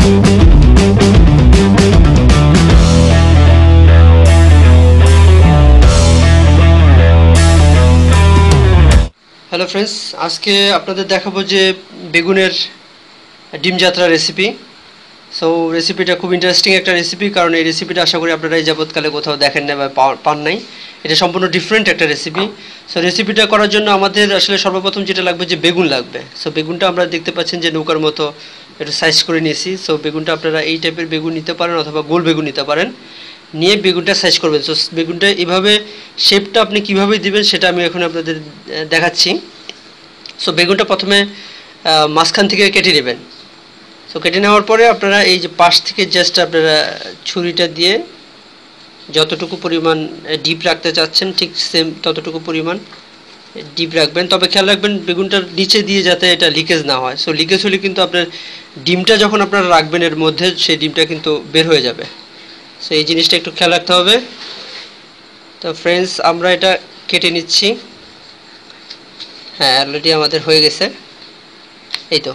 Hello friends, আজকে আপনাদের দেখাবো যে বেগুনের ডিম যাত্রা রেসিপি। সো রেসিপিটা খুব ইন্টারেস্টিং একটা রেসিপি, কারণ এই রেসিপিটা আশা করি আপনারা এই যাবৎকালে কোথাও দেখেন না বা পান নাই। এটা সম্পূর্ণ ডিফারেন্ট একটা রেসিপি। সো রেসিপিটা করার জন্য আমাদের আসলে সর্বপ্রথম যেটা লাগবে যে বেগুন লাগবে। সো বেগুনটা আমরা দেখতে পাচ্ছেন যে নৌকার মতো একটু সাইজ করে নিয়েছি। সো বেগুনটা আপনারা এই টাইপের বেগুন নিতে পারেন অথবা গোল বেগুন নিতে পারেন, নিয়ে বেগুনটা সাইজ করবেন। সো বেগুনটা এভাবে শেপটা আপনি কীভাবে দিবেন সেটা আমি এখন আপনাদের দেখাচ্ছি। সো বেগুনটা প্রথমে মাঝখান থেকে কেটে নেবেন। সো কেটে নেওয়ার পরে আপনারা এই যে পাশ থেকে জাস্ট আপনারা ছুরিটা দিয়ে যতটুকু পরিমাণ ডিপ রাখতে চাচ্ছেন ঠিক সেম ততটুকু পরিমাণ ডিপ রাখবেন। তবে খেয়াল রাখবেন বেগুনটার নিচে দিয়ে যাতে এটা লিকেজ না হয়। সো লিকেজ হলে কিন্তু আপনার ডিমটা যখন আপনারা রাখবেন এর মধ্যে, সেই ডিমটা কিন্তু বের হয়ে যাবে। সো এই জিনিসটা একটু খেয়াল রাখতে হবে। তো ফ্রেন্ডস, আমরা এটা কেটে নিচ্ছি। হ্যাঁ, অলরেডি আমাদের হয়ে গেছে। এই তো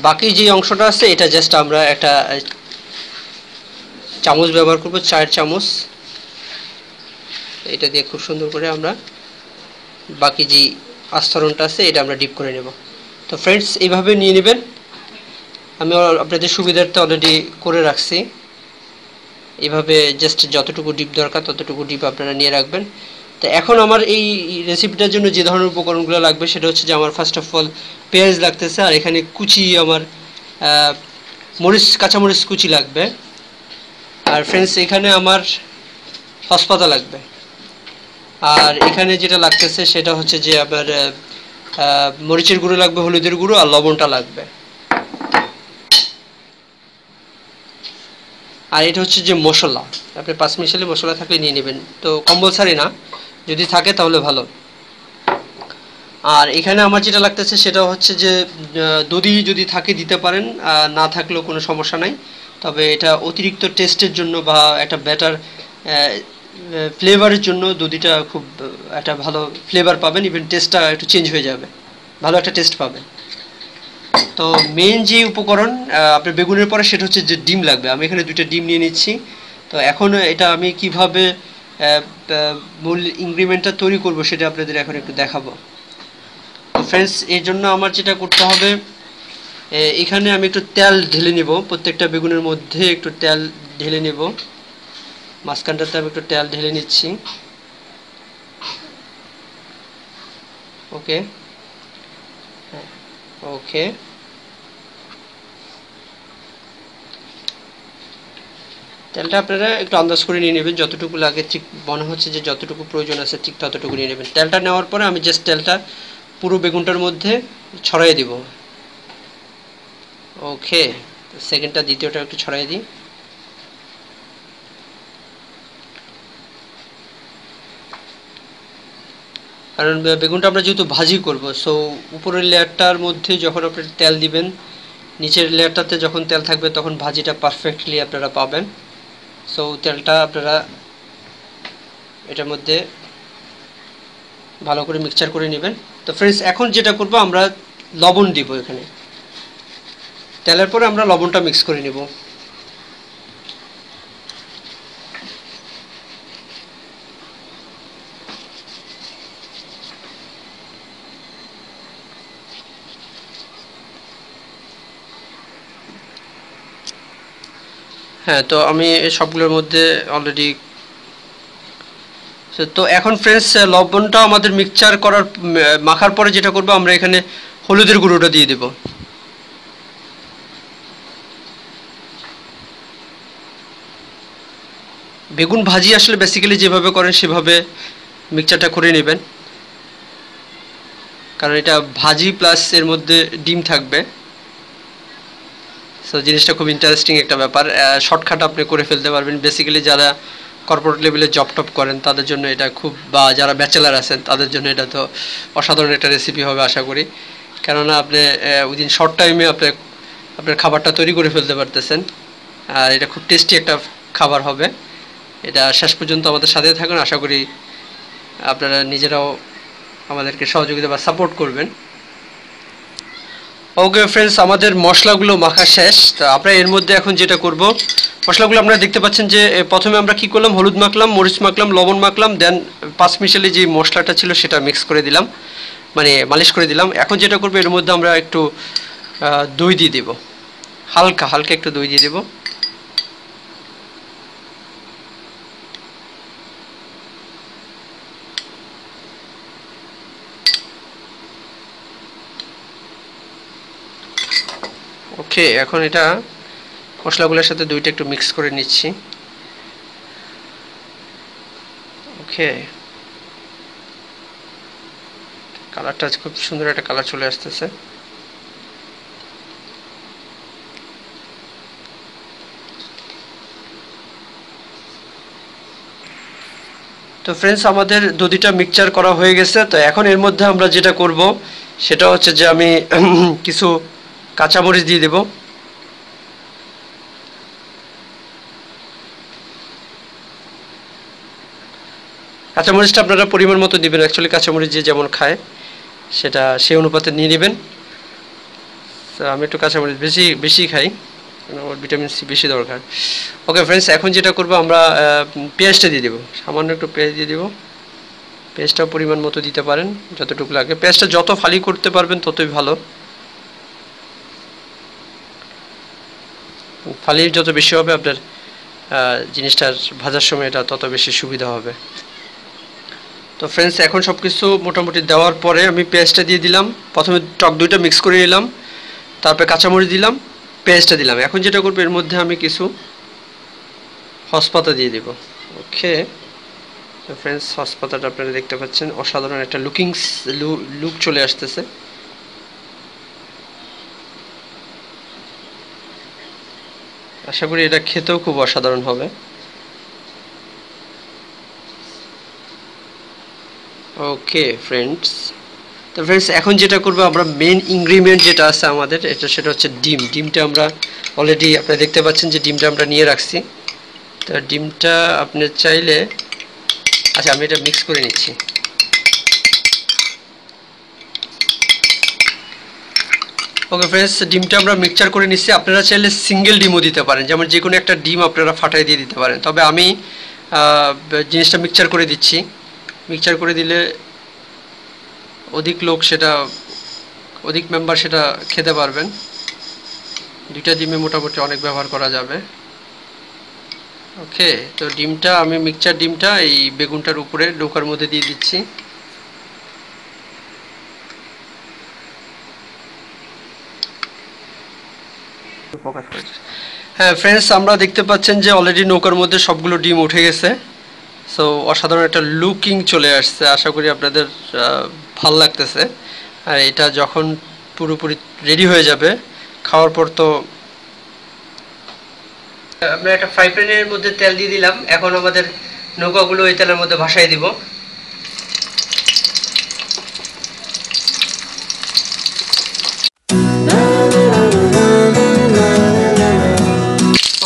বাকি যে অংশটা আছে এটা জাস্ট আমরা একটা চামচ ব্যবহার করব, চায়ের চামচ। এটা দিয়ে খুব সুন্দর করে আমরা বাকি যে আস্তরণটা আছে এটা আমরা ডিপ করে নেব। তো ফ্রেন্ডস, এইভাবে নিয়ে নেবেন। আমি আপনাদের সুবিধার্থে অলরেডি করে রাখছি। এইভাবে জাস্ট যতটুকু ডিপ দরকার ততটুকু ডিপ আপনারা নিয়ে রাখবেন। তো এখন আমার এই রেসিপিটার জন্য যে ধরনের উপকরণগুলো লাগবে সেটা হচ্ছে যে আমার ফার্স্ট অফ অল পেঁয়াজ লাগতেছে, আর এখানে কুচি আমার কাঁচামরিচ কুচি লাগবে। আর ফ্রেন্ডস, এখানে আমার সসপাতা লাগবে। আর এখানে যেটা লাগতেছে সেটা হচ্ছে যে আপনার মরিচের গুঁড়ো লাগবে, হলুদের গুঁড়ো আর লবণটা লাগবে। আর এটা হচ্ছে যে মশলা, আপনি 5 মিশালি মশলা থাকলে নিয়ে নেবেন। তো কম্পালসারি না, যদি থাকে তাহলে ভালো। আর এখানে আমার যেটা লাগতেছে সেটা হচ্ছে যে দধি যদি থাকে দিতে পারেন, না থাকলেও কোনো সমস্যা নাই। তবে এটা অতিরিক্ত টেস্টের জন্য বা একটা বেটার ফ্লেভারের জন্য দধিটা খুব একটা ভালো ফ্লেভার পাবেন, ইভেন টেস্টটা একটু চেঞ্জ হয়ে যাবে, ভালো একটা টেস্ট পাবেন। তো মেন যে উপকরণ আপনার বেগুনের পরে সেটা হচ্ছে যে ডিম লাগবে। আমি এখানে 2টা ডিম নিয়ে নিচ্ছি। তো এখন এটা আমি কিভাবে মূল ইনগ্রিডিয়েন্টটা তৈরি করব সেটা আপনাদের এখন একটু দেখাবো। তো ফ্রেন্ডস, এর জন্য আমার যেটা করতে হবে, এখানে আমি একটু তেল ঢেলে নেব। প্রত্যেকটা বেগুনের মধ্যে একটু তেল ঢেলে নেব। মাঝখানটাতে আমি একটু তেল ঢেলে নিচ্ছি। ওকে ওকে তেলটা আপনারা একটু আন্দাজ করে নিয়ে নেবেন, যতটুকু লাগে ঠিক মনে হচ্ছে যে যতটুকু প্রয়োজন আছে ঠিক ততটুকু নিয়ে নেবেন। তেলটা নেওয়ার পরে আমি জাস্ট তেলটা পুরো বেগুনটার মধ্যে ছড়াই দিব। ওকে, সেকেন্ডটা দ্বিতীয়টা একটু ছড়াই দিই। কারণ বেগুনটা আমরা যেহেতু ভাজি করব, সো উপরের লেয়ারটার মধ্যে যখন আপনি তেল দিবেন, নিচের লেয়ারটাতে যখন তেল থাকবে তখন ভাজিটা পারফেক্টলি আপনারা পাবেন। সো তেলটা আপনারা এটার মধ্যে ভালো করে মিক্সচার করে নেবেন। তো ফ্রেন্ডস, এখন যেটা করব আমরা লবণ দিব এখানে। তেলের পরে আমরা লবণটা মিক্স করে নেব। হ্যাঁ, তো আমি সবগুলোর মধ্যে অলরেডি। তো এখন ফ্রেন্ডস, লবণটা আমাদের মিক্সচার করার মাখার পরে যেটা করব আমরা এখানে হলুদের গুঁড়োটা দিয়ে দেব। বেগুন ভাজি আসলে বেসিক্যালি যেভাবে করেন সেভাবে মিক্সচারটা করে নেবেন, কারণ এটা ভাজি প্লাস এর মধ্যে ডিম থাকবে। সো জিনিসটা খুব ইন্টারেস্টিং একটা ব্যাপার। শর্টকাট আপনি করে ফেলতে পারবেন। বেসিক্যালি যারা কর্পোরেট লেভেলে জব টপ করেন তাদের জন্য এটা খুব, বা যারা ব্যাচেলার আছেন তাদের জন্য এটা তো অসাধারণ একটা রেসিপি হবে আশা করি। কেননা আপনি উইদিন শর্ট টাইমে আপনার খাবারটা তৈরি করে ফেলতে পারতেছেন। আর এটা খুব টেস্টি একটা খাবার হবে। এটা শেষ পর্যন্ত আমাদের সাথে থাকুন, আশা করি আপনারা নিজেরাও আমাদেরকে সহযোগিতা বা সাপোর্ট করবেন। ওকে ফ্রেন্ডস, আমাদের মশলাগুলো মাখা শেষ। তো আমরা এর মধ্যে এখন যেটা করব, মশলাগুলো আপনারা দেখতে পাচ্ছেন যে প্রথমে আমরা কি করলাম, হলুদ মাখলাম, মরিচ মাখলাম, লবণ মাখলাম, দেন পাঁচ মিশালি যে মশলাটা ছিল সেটা মিক্স করে দিলাম, মানে মালিশ করে দিলাম। এখন যেটা করবো, এর মধ্যে আমরা একটু দই দিয়ে দেব, হালকা হালকা একটু দই দিয়ে দেব। ওকে, এখন এটা মশলাগুলোর সাথে দইটা একটু মিক্স করে নিচ্ছি। ওকে, কালারটা খুব সুন্দর একটা কালার চলে আসতেছে। তো ফ্রেন্ডস, আমাদের দধিটা মিক্সচার করা হয়ে গেছে। তো এখন এর মধ্যে আমরা যেটা করব সেটা হচ্ছে যে আমি কিছু কাঁচামরিচ দিয়ে দেব। কাঁচামরিচটা আপনারা পরিমাণ মতো দিবেন, অ্যাকচুয়ালি কাঁচামরিচ যে যেমন খায় সেটা সেই অনুপাতে নিয়ে নেবেন। তো আমি একটু কাঁচামরিচ বেশি বেশি খাই, আমার ভিটামিন সি বেশি দরকার। ওকে ফ্রেন্ডস, এখন যেটা করব আমরা পেঁয়াজটা দিয়ে দেবো, সামান্য একটু পেঁয়াজ দিয়ে দেবো। পেঁয়াজটাও পরিমাণ মতো দিতে পারেন যতটুকু লাগে, পেঁয়াজটা যত ফালি করতে পারবেন ততই ভালো, ফালি যত বেশি হবে আপনার জিনিসটার ভাজার সময় এটা তত বেশি সুবিধা হবে। তো ফ্রেন্ডস, এখন সব কিছু মোটামুটি দেওয়ার পরে আমি পেঁয়াজটা দিয়ে দিলাম। প্রথমে টক দইটা মিক্স করে নিলাম, তারপরে কাঁচামরিচ দিলাম, পেঁয়াজটা দিলাম। এখন যেটা করবো, এর মধ্যে আমি কিছু হসপাতা দিয়ে দিব। ওকে ফ্রেন্ডস, হসপাতাটা আপনারা দেখতে পাচ্ছেন, অসাধারণ একটা লুক চলে আসতেছে। আশা করি এটা খেতেও খুব অসাধারণ হবে। ওকে ফ্রেন্ডস, তো ফ্রেন্ডস এখন যেটা করবো, আমরা মেন ইনগ্রিডিয়েন্ট যেটা আছে আমাদের, সেটা হচ্ছে ডিম। ডিমটা আমরা অলরেডি আপনারা দেখতে পাচ্ছেন যে ডিমটা আমরা নিয়ে রাখছি। তো ডিমটা আপনি চাইলে, আচ্ছা আমি এটা মিক্স করে নিচ্ছি। ওকে ফ্রেন্ডস, ডিমটা আমরা মিক্সচার করে নিচ্ছি। আপনারা চাইলে সিঙ্গেল ডিমও দিতে পারেন, যেমন যে কোনো একটা ডিম আপনারা ফাটাই দিয়ে দিতে পারেন। তবে আমি জিনিসটা মিক্সচার করে দিচ্ছি। মিক্সচার করে দিলে অধিক মেম্বার সেটা খেতে পারবেন। দুইটা ডিমে মোটামুটি অনেক ব্যবহার করা যাবে। ওকে, তো ডিমটা আমি মিক্সচার ডিমটা এই বেগুনটার উপরে নৌকার মধ্যে দিয়ে দিচ্ছি। হ্যাঁ ফ্রেন্ডস, আমরা দেখতে পাচ্ছেন যে অলরেডি নৌকার মধ্যে সবগুলো ডিম উঠে গেছে। সো অসাধারণ একটা লুকিং চলে আসছে, আশা করি আপনাদের ভাল লাগতেছে। আর এটা যখন পুরোপুরি রেডি হয়ে যাবে খাওয়ার পর, তো আমরা একটা ফ্রাই প্যানের মধ্যে তেল দিয়ে দিলাম। এখন আমাদের নৌকাগুলো ওই তেলের মধ্যে ভাসাই দিব।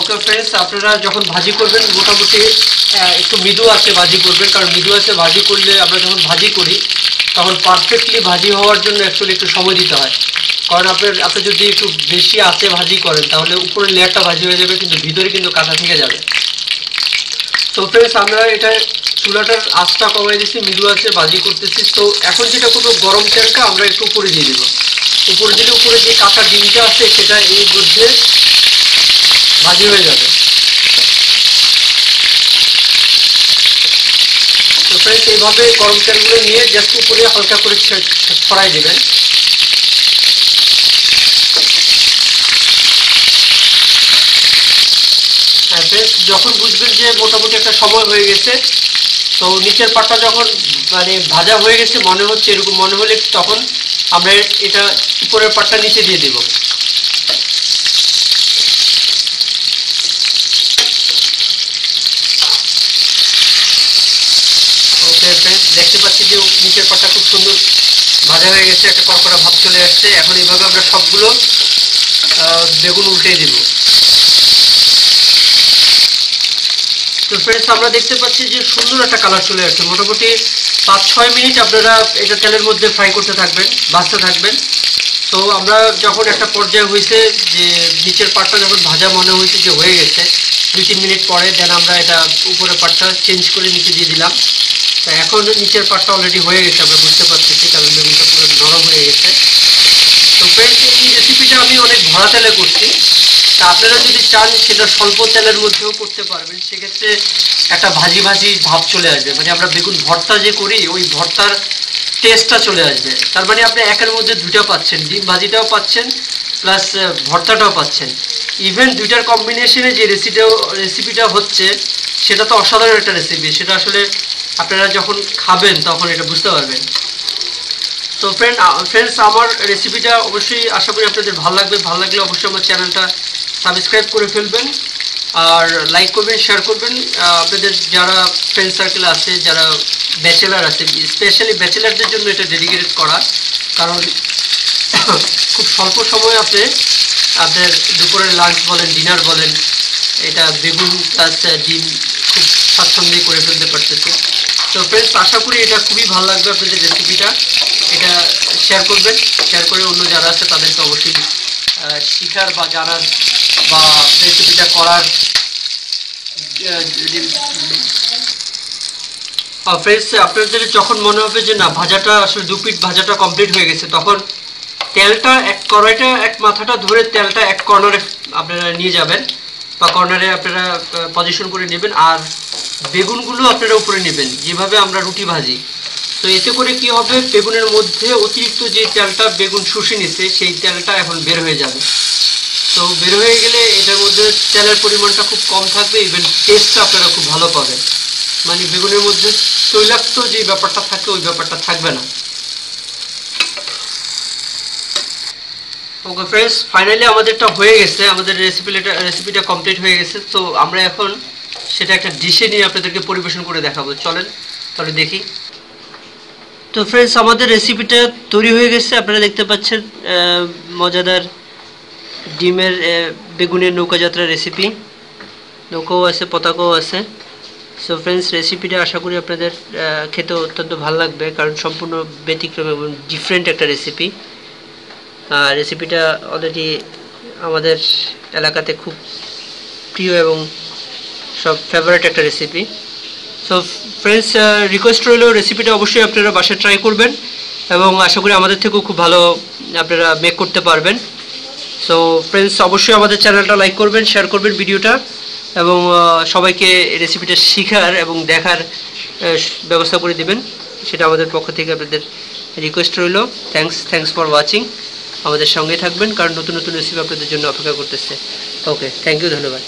ওকে ফ্রেন্ডস, আপনারা যখন ভাজি করবেন মোটামুটি একটু মৃদু আছে ভাজি করবেন, কারণ মৃদু আছে ভাজি করলে আমরা যখন ভাজি করি তখন পারফেক্টলি ভাজি হওয়ার জন্য অ্যাকচুয়ালি একটু সময় দিতে হয়। কারণ আপনি যদি একটু বেশি আঁচে ভাজি করেন তাহলে উপরের লেয়ারটা ভাজি হয়ে যাবে, কিন্তু ভিতরে কিন্তু কাঁচা থেকে যাবে। তো ফ্রেন্ডস, আমরা এটা চুলাটার আঁচটা কমাই দিচ্ছি, মৃদু আছে ভাজি করতেছি। তো এখন যেটা করবো, গরম তেলটা আমরা একটু উপরে দিয়ে দেবো। উপরে দিলে উপরে যে কাঁচা ডিমটা আছে সেটা এই মধ্যে ভাজি হয়ে যাবে। তো ফ্রেন্ডস, এইভাবে গরম তেলগুলো নিয়ে জাস্ট উপরে হালকা করে ছড়াই দেবেন। হ্যাঁ ফ্রেন্ডস, যখন বুঝবেন যে মোটামুটি একটা সময় হয়ে গেছে, তো নিচের পাটটা যখন মানে ভাজা হয়ে গেছে মনে হচ্ছে, এরকম মনে হলে তখন আমরা এটা উপরের পাটটা নিচে দিয়ে দেব। ওকে ফ্রেন্ডস, দেখতে পাচ্ছি যে নিচের পাটটা খুব সুন্দর ভাজা হয়ে গেছে, একটা কড়কড়া ভাব চলে আসছে। এখন এইভাবে আমরা সবগুলো বেগুন উল্টে দেব। তো ফ্রেন্ডস, আমরা দেখতে পাচ্ছি যে সুন্দর একটা কালার চলে আসছে। মোটামুটি 5-6 মিনিট আপনারা এটা তেলের মধ্যে ফ্রাই করতে থাকবেন, ভাজতে থাকবেন। তো আমরা যখন একটা পর্যায়ে হয়েছে যে নিচের পাটটা যখন ভাজা মনে হয়েছে যে হয়ে গেছে 2-3 মিনিট পরে দেন আমরা এটা উপরের পাটটা চেঞ্জ করে নিচে দিয়ে দিলাম। তো এখন নিচের পাটটা অলরেডি হয়ে গেছে, আমরা বুঝতে পারতেছি, কারণ বেগুনটা পুরো নরম হয়ে গেছে। তো ফ্রেন্ডস, এই রেসিপিটা আমি অনেক ভরা তেলে করছি। তা আপনারা যদি চান সেটা স্বল্প তেলের মধ্যেও করতে পারবেন, সেক্ষেত্রে একটা ভাজি ভাজি ভাব চলে আসবে, মানে আমরা বেগুন ভর্তা যে করি ওই ভর্তার টেস্টটা চলে আসবে। তার মানে আপনি একের মধ্যে দুটো পাচ্ছেন, ডিম ভাজিটাও পাচ্ছেন প্লাস ভর্তাটাও পাচ্ছেন। ইভেন দুইটার কম্বিনেশনে যে রেসিপিটা হচ্ছে সেটা তো অসাধারণ একটা রেসিপি, সেটা আসলে আপনারা যখন খাবেন তখন এটা বুঝতে পারবেন। তো ফ্রেন্ডস, আমার রেসিপিটা অবশ্যই আশা করি আপনাদের ভালো লাগবে। ভালো লাগলে অবশ্যই আমার চ্যানেলটা সাবস্ক্রাইব করে ফেলবেন আর লাইক করবেন, শেয়ার করবেন। আপনাদের যারা ফ্রেন্ড সার্কেল আছে, যারা ব্যাচেলার আছে, স্পেশালি ব্যাচেলারদের জন্য এটা ডেডিকেটেড করা, কারণ খুব স্বল্প সময়ে আপনার দুপুরের লাঞ্চ বলেন, ডিনার বলেন, এটা বেগুন প্লাস ডিম খুব স্বাচ্ছন্দ্যে করে ফেলতে পারতেছে। তো ফ্রেন্ডস, আশা করি এটা খুবই ভালো লাগবে আপনাদের রেসিপিটা। এটা শেয়ার করবেন, শেয়ার করে অন্য যারা আছে তাদেরকে অবশ্যই শেখার বা জানার বা রেসিপিটা করার। ফ্রেন্ডস, আপনাদের যখন মনে হবে যে না ভাজাটা আসলে 2 পিঠ ভাজাটা কমপ্লিট হয়ে গেছে, তখন তেলটা কড়াইটা এক মাথাটা ধরে তেলটা এক কর্নারে আপনারা নিয়ে যাবেন বা কর্নারে আপনারা পজিশন করে নেবেন, আর বেগুনগুলো আপনারা উপরে নেবেন যেভাবে আমরা রুটি ভাজি। তো এতে করে কি হবে, বেগুনের মধ্যে অতিরিক্ত যে তেলটা বেগুন শুষে নিছে সেই তেলটা এখন বের হয়ে যাবে। তো বের হয়ে গেলে এটার মধ্যে তেলের পরিমাণটা খুব কম থাকবে, ইভেন টেস্টটা আপনারা খুব ভালো পাবেন, মানে বেগুনের মধ্যে তৈলাক্ত যে ব্যাপারটা থাকে ওই ব্যাপারটা থাকবে না। ওকে ফ্রেন্ডস, ফাইনালি আমাদেরটা হয়ে গেছে, আমাদের রেসিপিটা কমপ্লিট হয়ে গেছে। তো আমরা এখন সেটা একটা ডিশে নিয়ে আপনাদেরকে পরিবেশন করে দেখাবো। চলেন তাহলে দেখি। তো ফ্রেন্ডস, আমাদের রেসিপিটা তৈরি হয়ে গেছে, আপনারা দেখতে পাচ্ছেন মজাদার ডিমের বেগুনের নৌকা যাত্রা রেসিপি। নৌকাও আছে, পতাকাও আছে। সো ফ্রেন্ডস, রেসিপিটা আশা করি আপনাদের খেতে অত্যন্ত ভালো লাগবে, কারণ সম্পূর্ণ ব্যতিক্রম এবং ডিফারেন্ট একটা রেসিপি। রেসিপিটা অলরেডি আমাদের এলাকাতে খুব প্রিয় এবং সব ফেভারিট একটা রেসিপি। সো ফ্রেন্ডস, রিকোয়েস্ট রইল রেসিপিটা অবশ্যই আপনারা বাসায় ট্রাই করবেন এবং আশা করি আমাদের থেকেও খুব ভালো আপনারা মেক করতে পারবেন। সো ফ্রেন্ডস, অবশ্যই আমাদের চ্যানেলটা লাইক করবেন, শেয়ার করবেন ভিডিওটা এবং সবাইকে রেসিপিটা শেখার এবং দেখার ব্যবস্থা করে দিবেন, সেটা আমাদের পক্ষ থেকে আপনাদের রিকোয়েস্ট রইল। Thanks for watching. আমাদের সঙ্গে থাকবেন, কারণ নতুন নতুন রেসিপি আপনাদের জন্য অপেক্ষা করতেছে। ওকে, থ্যাংক ইউ, ধন্যবাদ।